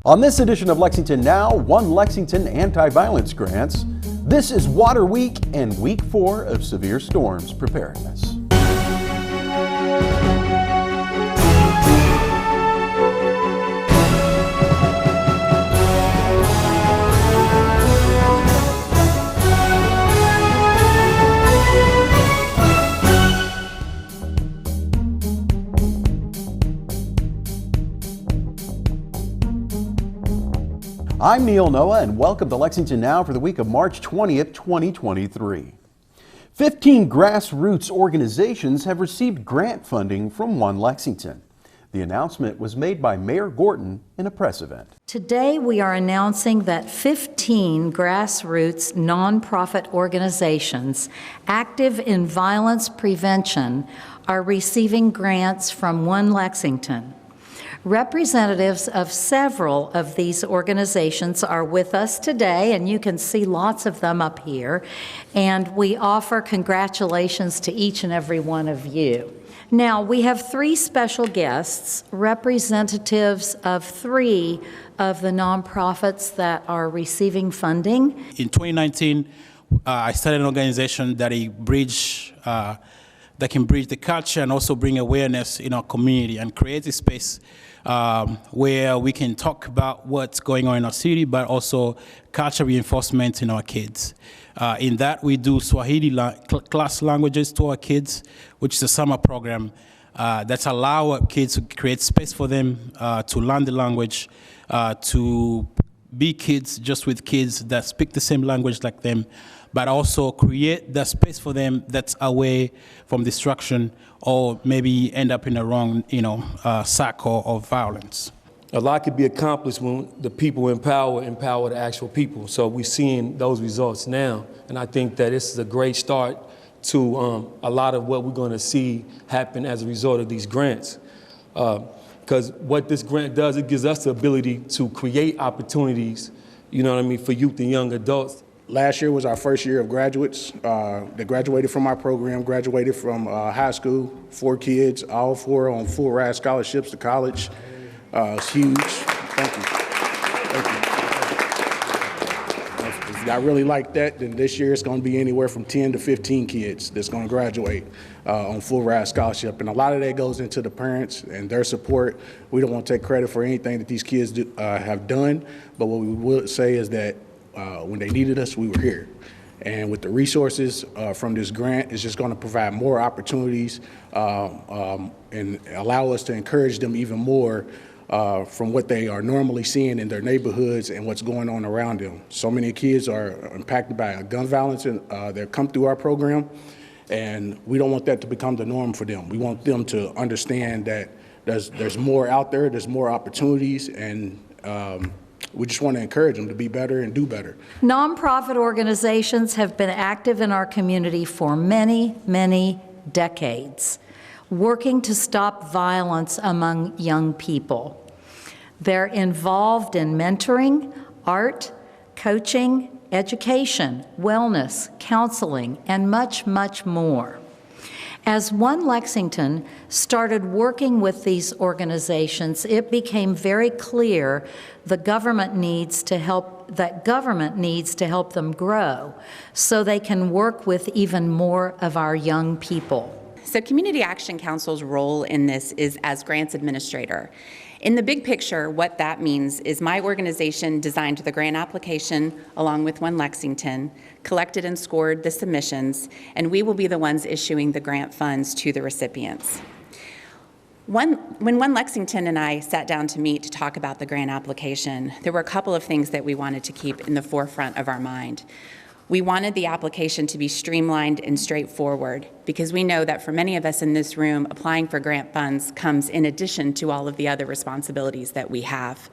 On this edition of Lexington Now, one Lexington Anti-violence grants. This is Water Week and Week 4 of Severe Storms Preparedness. I'm Neil Noah, and welcome to Lexington Now for the week of March 20th, 2023. 15 grassroots organizations have received grant funding from One Lexington. The announcement was made by Mayor Gorton in a press event. Today we are announcing that 15 grassroots nonprofit organizations active in violence prevention are receiving grants from One Lexington. Representatives of several of these organizations are with us today, and you can see lots of them up here, and we offer congratulations to each and every one of you. Now, we have three special guests, representatives of three of the nonprofits that are receiving funding. In 2019, I started an organization that can bridge the culture and also bring awareness in our community and create a space where we can talk about what's going on in our city, but also culture reinforcement in our kids. In that, we do Swahili class languages to our kids, which is a summer program that allow our kids to create space for them to learn the language, to be kids just with kids that speak the same language like them, but also create the space for them that's away from destruction or maybe end up in a wrong, cycle of violence. A lot can be accomplished when the people empower the actual people. So we're seeing those results now, and I think that this is a great start to a lot of what we're going to see happen as a result of these grants. Because what this grant does, it gives us the ability to create opportunities, for youth and young adults. Last year was our first year of graduates that graduated from our program, graduated from high school, 4 kids, all 4 on full ride scholarships to college. It's huge. Thank you. If I really like that, then this year it's going to be anywhere from 10 to 15 kids that's going to graduate on full ride scholarship. And a lot of that goes into the parents and their support. We don't want to take credit for anything that these kids have done, but what we will say is that when they needed us, we were here. And with the resources from this grant, it's just going to provide more opportunities and allow us to encourage them even more from what they are normally seeing in their neighborhoods and what's going on around them. So many kids are impacted by gun violence and that come through our program, and we don't want that to become the norm for them. We want them to understand that there's more out there, there's more opportunities, and we just want to encourage them to be better and do better. Nonprofit organizations have been active in our community for many, many decades, working to stop violence among young people. They're involved in mentoring, art, coaching, education, wellness, counseling, and much, much more. As One Lexington started working with these organizations, it became very clear that government needs to help them grow so they can work with even more of our young people. So Community Action Council's role in this is as grants administrator. In the big picture, what that means is my organization designed the grant application along with One Lexington, collected and scored the submissions, and we will be the ones issuing the grant funds to the recipients. When One Lexington and I sat down to meet to talk about the grant application, there were a couple of things that we wanted to keep in the forefront of our mind. We wanted the application to be streamlined and straightforward because we know that for many of us in this room, applying for grant funds comes in addition to all of the other responsibilities that we have.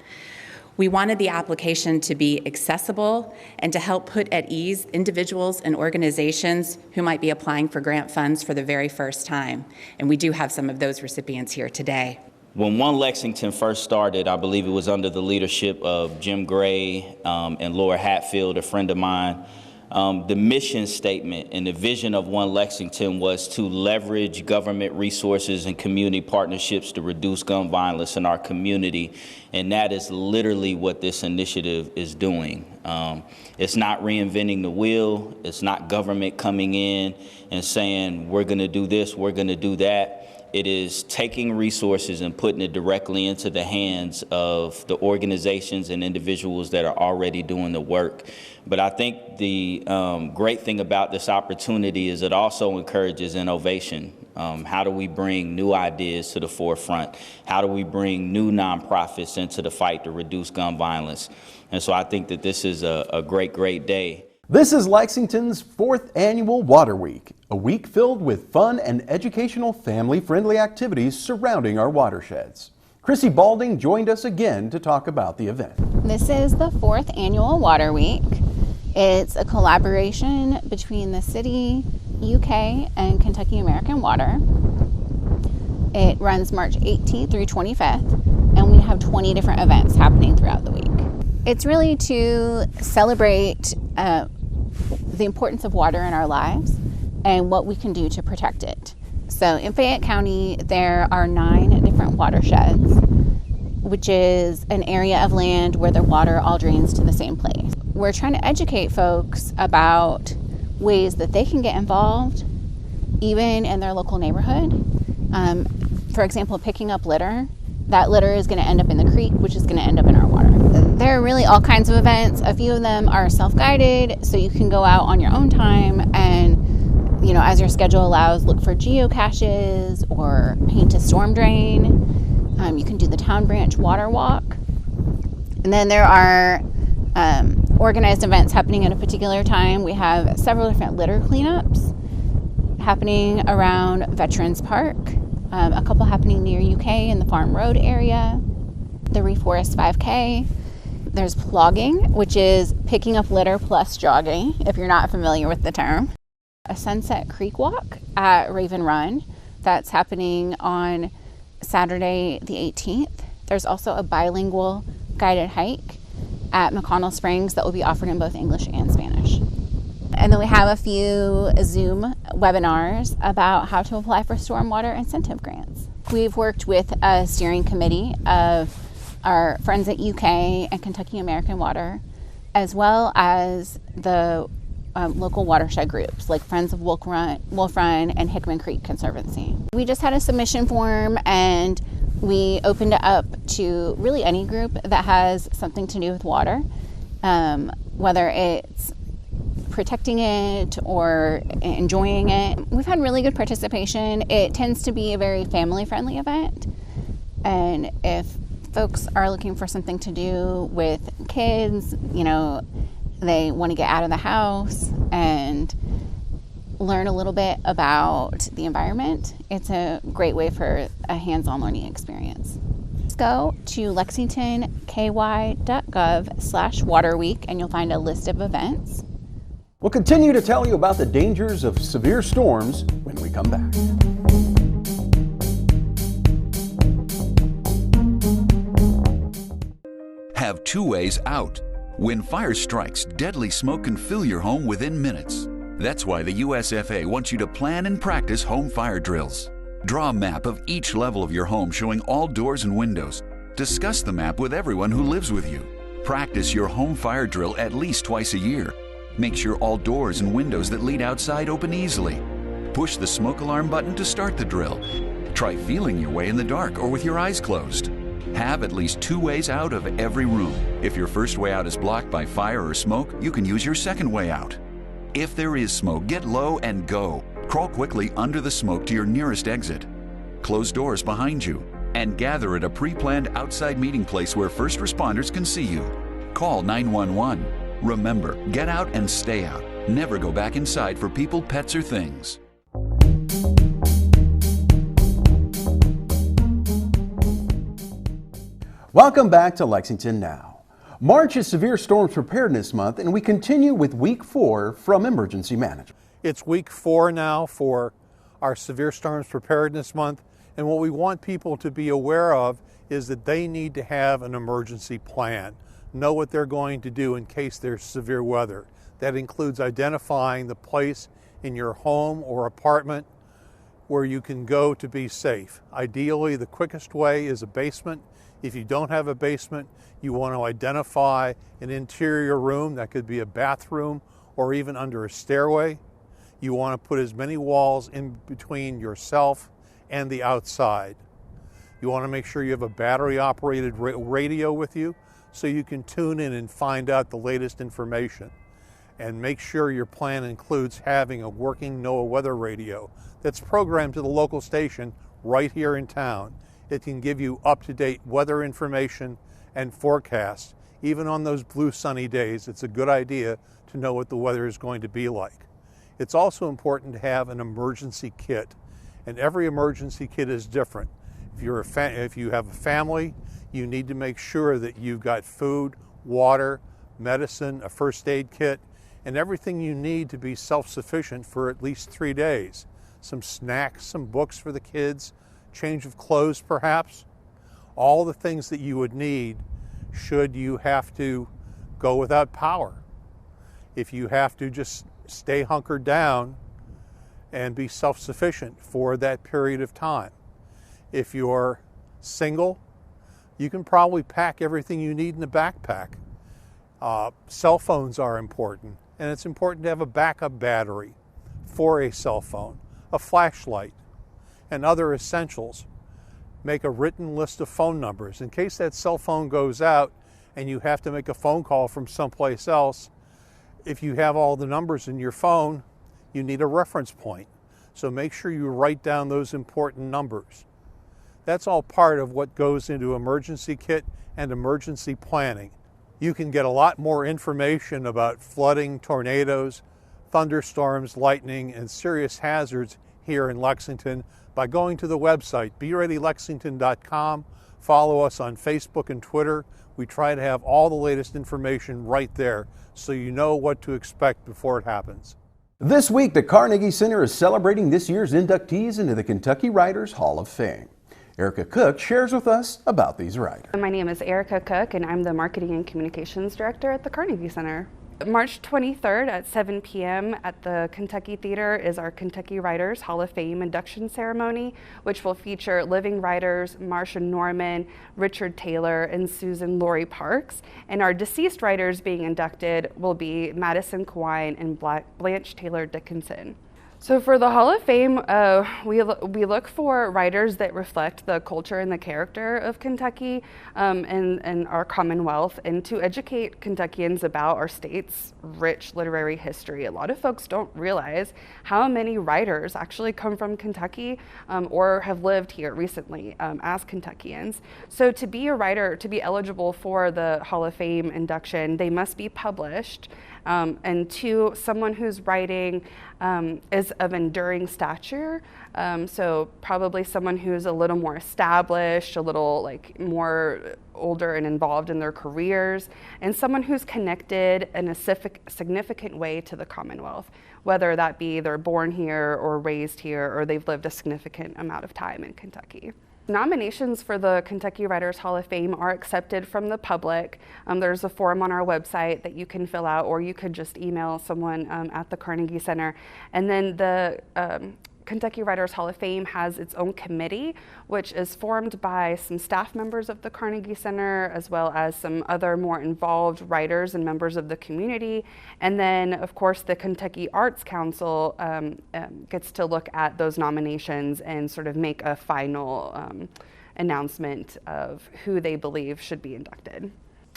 We wanted the application to be accessible and to help put at ease individuals and organizations who might be applying for grant funds for the very first time. And we do have some of those recipients here today. When One Lexington first started, I believe it was under the leadership of Jim Gray and Laura Hatfield, a friend of mine. The mission statement and the vision of One Lexington was to leverage government resources and community partnerships to reduce gun violence in our community, and that is literally what this initiative is doing. It's not reinventing the wheel. It's not government coming in and saying, we're going to do this, we're going to do that. It is taking resources and putting it directly into the hands of the organizations and individuals that are already doing the work. But I think the great thing about this opportunity is it also encourages innovation. How do we bring new ideas to the forefront? How do we bring new nonprofits into the fight to reduce gun violence? And so I think that this is a great, great day. This is Lexington's 4th annual Water Week, a week filled with fun and educational family-friendly activities surrounding our watersheds. Chrissy Balding joined us again to talk about the event. This is the 4th annual Water Week. It's a collaboration between the city, UK, and Kentucky American Water. It runs March 18th through 25th, and we have 20 different events happening throughout the week. It's really to celebrate the importance of water in our lives and what we can do to protect it. So in Fayette County, there are 9 different watersheds, which is an area of land where the water all drains to the same place. We're trying to educate folks about ways that they can get involved, even in their local neighborhood. For example, picking up litter. That litter is going to end up in the creek, which is going to end up in our water. There are really all kinds of events. A few of them are self-guided, so you can go out on your own time and, as your schedule allows, look for geocaches or paint a storm drain. You can do the town branch water walk. And then there are organized events happening at a particular time. We have several different litter cleanups happening around Veterans Park. A couple happening near UK in the Farm Road area, the Reforest 5K. There's plogging, which is picking up litter plus jogging, if you're not familiar with the term. A Sunset Creek Walk at Raven Run, that's happening on Saturday the 18th. There's also a bilingual guided hike at McConnell Springs that will be offered in both English and Spanish. And then we have a few Zoom webinars about how to apply for stormwater incentive grants. We've worked with a steering committee of our friends at UK and Kentucky American Water, as well as the local watershed groups like Friends of Wolf Run and Hickman Creek Conservancy. We just had a submission form and we opened it up to really any group that has something to do with water, whether it's protecting it or enjoying it. We've had really good participation. It tends to be a very family-friendly event, and if folks are looking for something to do with kids, they want to get out of the house and learn a little bit about the environment, it's a great way for a hands-on learning experience. Let's go to lexingtonky.gov/waterweek and you'll find a list of events. We'll continue to tell you about the dangers of severe storms when we come back. Have 2 ways out. When fire strikes, deadly smoke can fill your home within minutes. That's why the USFA wants you to plan and practice home fire drills. Draw a map of each level of your home showing all doors and windows. Discuss the map with everyone who lives with you. Practice your home fire drill at least twice a year. Make sure all doors and windows that lead outside open easily. Push the smoke alarm button to start the drill. Try feeling your way in the dark or with your eyes closed. Have at least 2 ways out of every room. If your first way out is blocked by fire or smoke, you can use your second way out. If there is smoke, get low and go. Crawl quickly under the smoke to your nearest exit. Close doors behind you and gather at a pre-planned outside meeting place where first responders can see you. Call 911. Remember, get out and stay out. Never go back inside for people, pets, or things. Welcome back to Lexington Now. March is Severe Storms Preparedness Month, and we continue with Week 4 from Emergency Management. It's week 4 now for our Severe Storms Preparedness Month, and what we want people to be aware of is that they need to have an emergency plan. Know what they're going to do in case there's severe weather. That includes identifying the place in your home or apartment where you can go to be safe. Ideally, the quickest way is a basement. If you don't have a basement, you want to identify an interior room. That could be a bathroom or even under a stairway. You want to put as many walls in between yourself and the outside. You want to make sure you have a battery-operated radio with you so you can tune in and find out the latest information. And make sure your plan includes having a working NOAA weather radio that's programmed to the local station right here in town. It can give you up-to-date weather information and forecasts. Even on those blue sunny days, it's a good idea to know what the weather is going to be like. It's also important to have an emergency kit, and every emergency kit is different. If you have a family, you need to make sure that you've got food, water, medicine, a first aid kit, and everything you need to be self-sufficient for at least 3 days. Some snacks, some books for the kids, change of clothes perhaps. All the things that you would need should you have to go without power. If you have to just stay hunkered down and be self-sufficient for that period of time. If you're single, you can probably pack everything you need in a backpack. Cell phones are important, and it's important to have a backup battery for a cell phone, a flashlight, and other essentials. Make a written list of phone numbers in case that cell phone goes out and you have to make a phone call from someplace else. If you have all the numbers in your phone, you need a reference point. So make sure you write down those important numbers. That's all part of what goes into emergency kit and emergency planning. You can get a lot more information about flooding, tornadoes, thunderstorms, lightning, and serious hazards here in Lexington by going to the website, BeReadyLexington.com. Follow us on Facebook and Twitter. We try to have all the latest information right there so you know what to expect before it happens. This week, the Carnegie Center is celebrating this year's inductees into the Kentucky Writers Hall of Fame. Erica Cook shares with us about these writers. My name is Erica Cook, and I'm the Marketing and Communications Director at the Carnegie Center. March 23rd at 7 p.m. at the Kentucky Theater is our Kentucky Writers Hall of Fame induction ceremony, which will feature living writers Marsha Norman, Richard Taylor, and Susan Laurie Parks. And our deceased writers being inducted will be Madison Quine and Blanche Taylor Dickinson. So for the Hall of Fame, we look for writers that reflect the culture and the character of Kentucky and our Commonwealth, and to educate Kentuckians about our state's rich literary history. A lot of folks don't realize how many writers actually come from Kentucky or have lived here recently as Kentuckians. So to be a writer, to be eligible for the Hall of Fame induction, they must be published. And two, someone whose writing is of enduring stature, so probably someone who's a little more established, a little like more older and involved in their careers, and someone who's connected in a significant way to the Commonwealth, whether that be they're born here or raised here or they've lived a significant amount of time in Kentucky. Nominations for the Kentucky Writers Hall of Fame are accepted from the public. There's a form on our website that you can fill out, or you could just email someone at the Carnegie Center. And then the Kentucky Writers Hall of Fame has its own committee, which is formed by some staff members of the Carnegie Center, as well as some other more involved writers and members of the community. And then, of course, the Kentucky Arts Council gets to look at those nominations and sort of make a final announcement of who they believe should be inducted.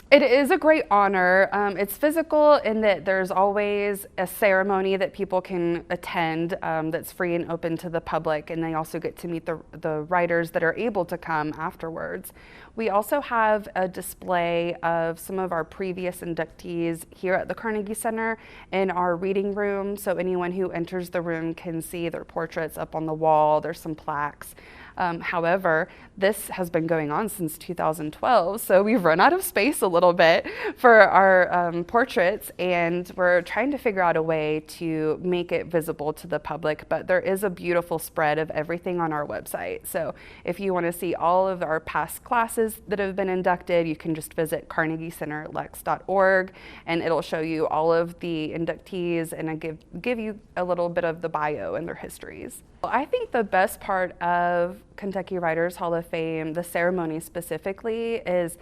It is a great honor. It's physical in that there's always a ceremony that people can attend that's free and open to the public, and they also get to meet the writers that are able to come afterwards. We also have a display of some of our previous inductees here at the Carnegie Center in our reading room, so anyone who enters the room can see their portraits up on the wall. There's some plaques. However, this has been going on since 2012, so we've run out of space a little bit for our portraits, and we're trying to figure out a way to make it visible to the public, but there is a beautiful spread of everything on our website. So if you want to see all of our past classes that have been inducted, you can just visit carnegiecenterlex.org, and it'll show you all of the inductees and give you a little bit of the bio and their histories. I think the best part of Kentucky Writers Hall of Fame, the ceremony specifically, is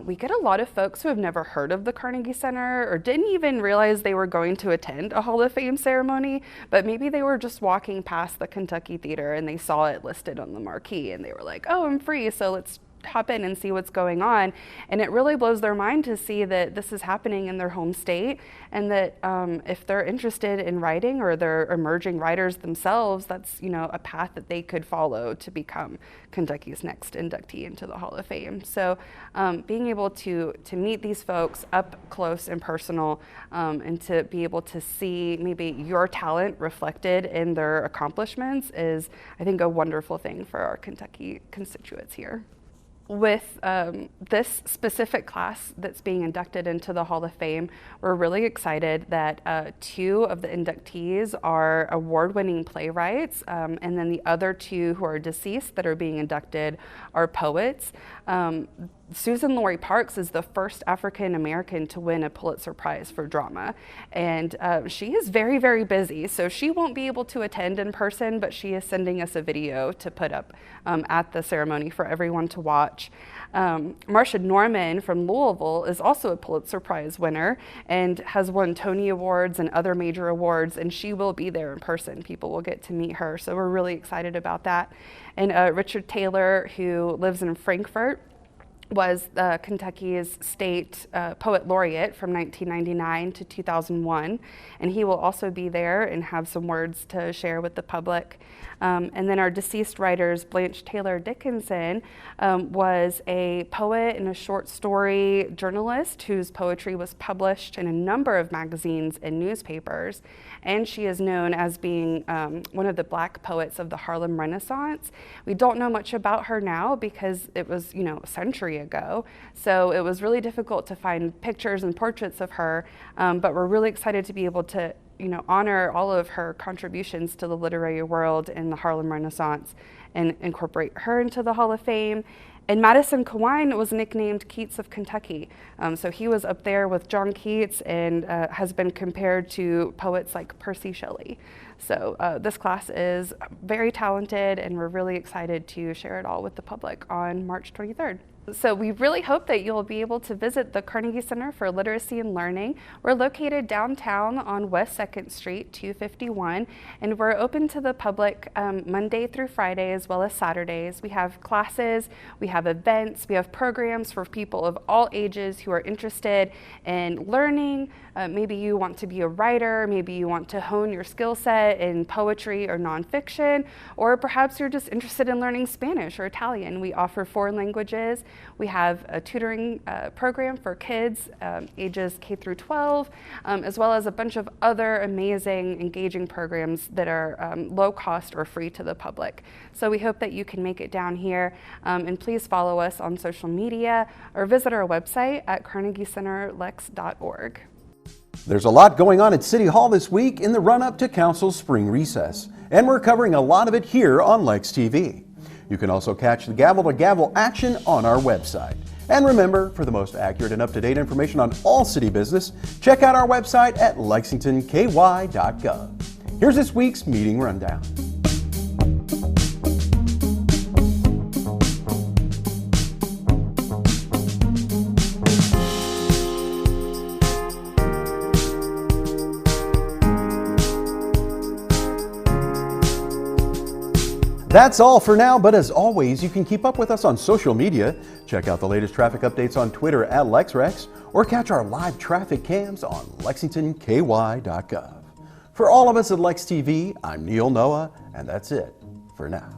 we get a lot of folks who have never heard of the Carnegie Center or didn't even realize they were going to attend a Hall of Fame ceremony, but maybe they were just walking past the Kentucky Theater and they saw it listed on the marquee and they were like, oh, I'm free, so let's hop in and see what's going on. And it really blows their mind to see that this is happening in their home state, and that if they're interested in writing or they're emerging writers themselves, that's, you know, a path that they could follow to become Kentucky's next inductee into the Hall of Fame. So being able to meet these folks up close and personal, and to be able to see maybe your talent reflected in their accomplishments is, I think, a wonderful thing for our Kentucky constituents here. With this specific class that's being inducted into the Hall of Fame, we're really excited that 2 of the inductees are award-winning playwrights, and then the other 2 who are deceased that are being inducted are poets. Susan Lori Parks is the first African American to win a Pulitzer Prize for drama, and she is very, very busy, so she won't be able to attend in person, but she is sending us a video to put up at the ceremony for everyone to watch. Marcia Norman from Louisville is also a Pulitzer Prize winner and has won Tony Awards and other major awards, and she will be there in person. People will get to meet her, so we're really excited about that. And Richard Taylor, who lives in Frankfort, was Kentucky's state poet laureate from 1999 to 2001, and he will also be there and have some words to share with the public. And then our deceased writers, Blanche Taylor Dickinson, was a poet and a short story journalist whose poetry was published in a number of magazines and newspapers, and she is known as being one of the Black poets of the Harlem Renaissance. We don't know much about her now because it was, you know, a century ago, so it was really difficult to find pictures and portraits of her, but we're really excited to be able to, you know, honor all of her contributions to the literary world in the Harlem Renaissance and incorporate her into the Hall of Fame. And Madison Kawine was nicknamed Keats of Kentucky. So he was up there with John Keats and has been compared to poets like Percy Shelley. So this class is very talented, and we're really excited to share it all with the public on March 23rd. So we really hope that you'll be able to visit the Carnegie Center for Literacy and Learning. We're located downtown on West 2nd Street, 251, and we're open to the public Monday through Friday as well as Saturdays. We have classes, we have events, we have programs for people of all ages who are interested in learning. Maybe you want to be a writer, maybe you want to hone your skill set in poetry or nonfiction, or perhaps you're just interested in learning Spanish or Italian. We offer 4 languages. We have a tutoring program for kids ages K through 12, as well as a bunch of other amazing, engaging programs that are low cost or free to the public. So we hope that you can make it down here, and please follow us on social media or visit our website at carnegiecenterlex.org. There's a lot going on at City Hall this week in the run-up to Council's spring recess, and we're covering a lot of it here on Lex TV. You can also catch the gavel-to-gavel action on our website. And remember, for the most accurate and up-to-date information on all city business, check out our website at lexingtonky.gov. Here's this week's meeting rundown. That's all for now, but as always, you can keep up with us on social media. Check out the latest traffic updates on Twitter at LexRex, or catch our live traffic cams on lexingtonky.gov. For all of us at Lex TV, I'm Neil Noah, and that's it for now.